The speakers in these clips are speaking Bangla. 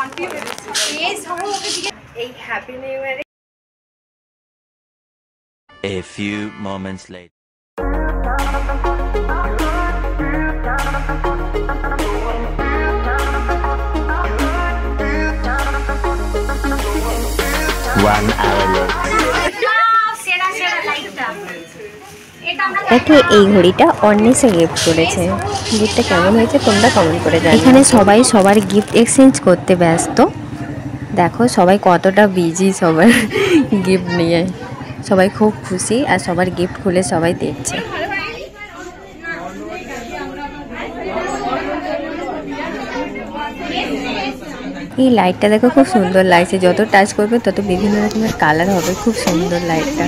A few moments later. One hour later. দেখো এই ঘড়িটা অন্বেষা গিফট করেছে। গিফটটা কেমন হয়েছে তোমরা কমেন্ট করে জানাও। এখানে সবাই সবার গিফট এক্সচেঞ্জ করতে ব্যস্ত। দেখো সবাই কতটা বিজি সবার গিফট নিয়ে। সবাই খুব খুশি আর সবার গিফট খুলে সবাই দেখছে। এই লাইটটা দেখো খুব সুন্দর লাগছে। যত টাচ করবে তত বিভিন্ন রকমের কালার হবে। খুব সুন্দর লাইটটা।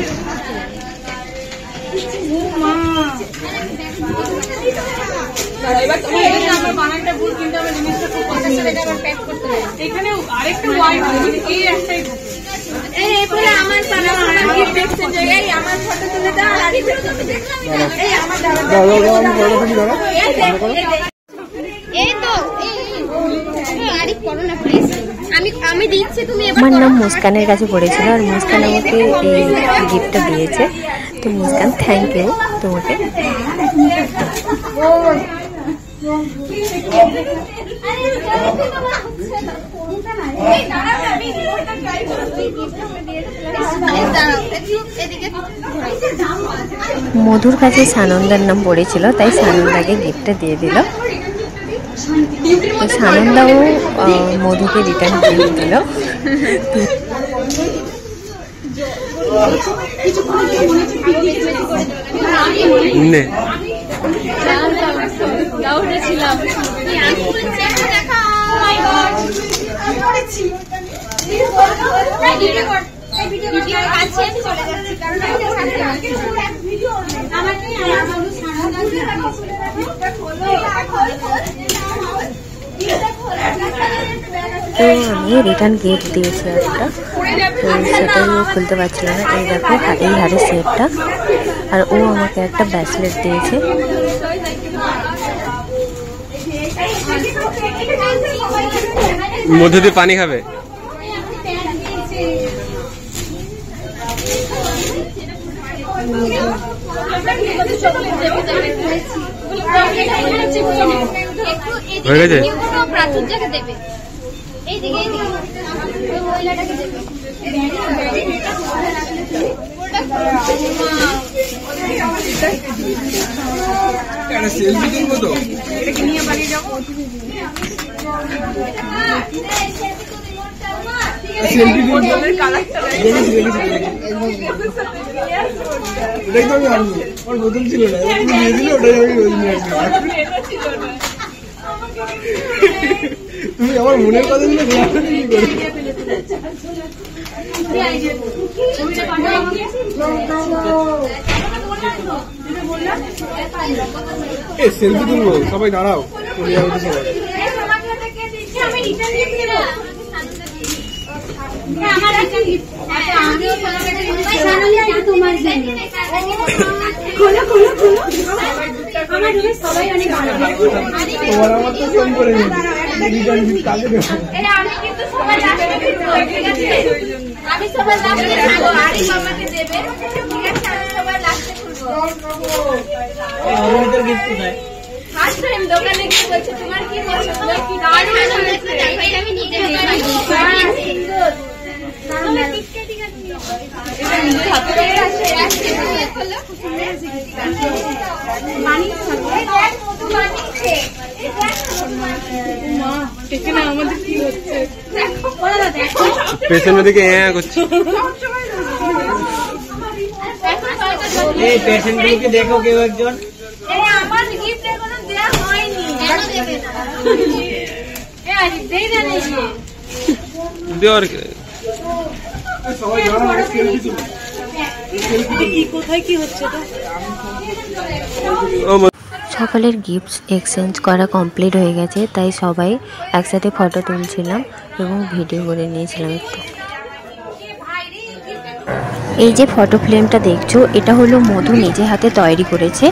আমার নাম মুস্কানের কাছে পড়েছিল আর মুস্কান আমাকে এই গিফটটা দিয়েছে। তো মুস্কান থ্যাংক ইউ তোমাকে। মধুর কাছে সানন্দার নাম পড়েছিল তাই সানন্দাকে গিফটটা দিয়ে দিল। তো সানন্দাও মধুকে রিটার্ন দিয়ে দিল। তো আমি রিটার্ন গিফট দিয়েছি একটা, তো সেটাই ও খুলতে পারছিল না। এই দেখো এই হারের সেটটা, আর ও আমাকে একটা ব্রেসলেট দিয়েছে। মধু দিয়ে পানি খাবে। হয়ে গেছে। সেলফি তুলবো তো, এটাকে নিয়ে বাড়ি যাবো। সেলফি তুলবো, কালারটা ওটাই তো আমি আনবো। আমার বোতল ছিল না, তুমি দিয়ে দিলে ওটাই আমি নিয়ে আসবো। তুমি আমার মনের কথা দিলে কি করে? সেলফি তুলবো, সবাই দাঁড়াও। পেছনের দিকে করছি। এই পেশেন্টগুলোকে দেখো কেউ একজন। সকলের গিফট এক্সচেঞ্জ করা কমপ্লিট হয়ে গেছে, তাই সবাই একসাথে ফটো তুলছিলাম এবং ভিডিও করে নিয়েছিলাম একটু। এই যে ফটো ফ্রেমটা দেখছো এটা হলো মধু নিজে হাতে তৈরি করেছে।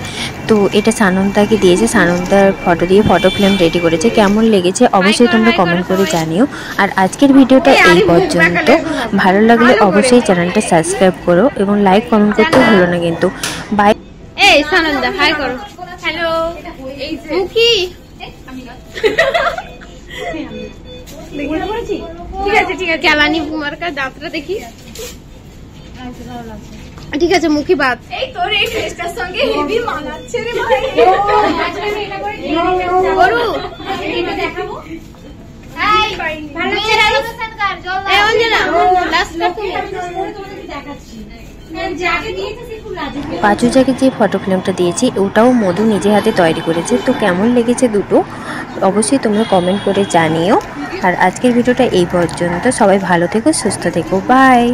তো এটা সানন্দাকে দিয়েছে, সানন্দার ফটো দিয়ে ফটো ফ্রেম রেডি করেছে। কেমন লেগেছে অবশ্যই তোমরা কমেন্ট করে জানিও। আর আজকের ভিডিওটা এই পর্যন্ত। ভালো লাগলে অবশ্যই চ্যানেলটা সাবস্ক্রাইব করো এবং লাইক কমেন্ট করতে ভুলো না কিন্তু। বাই। এই সানন্দা হাই করো। হ্যালো মুখি ঠিক আছে ঠিক আছে কেলানি বুমার দাঁতটা দেখি। ঠিক আছে মুখি বাদ। এই তোর এই ড্রেসটার সঙ্গে হেভি মানাচ্ছে রে ভাই। গরু এটা দেখাবো। এই ভালো করে আলোচনা কর জল। এই অঞ্জনা লাস্ট কর তুমি দেখাচ্ছি। পাঁচু জায়গায় যে ফটো ফ্রেমটা দিয়েছি ওটাও মধু নিজে হাতে তৈরি করেছে। তো কেমন লেগেছে দুটো অবশ্যই তোমরা কমেন্ট করে জানিও। আর আজকের ভিডিওটা এই পর্যন্ত। সবাই ভালো থেকো, সুস্থ থেকো, বাই।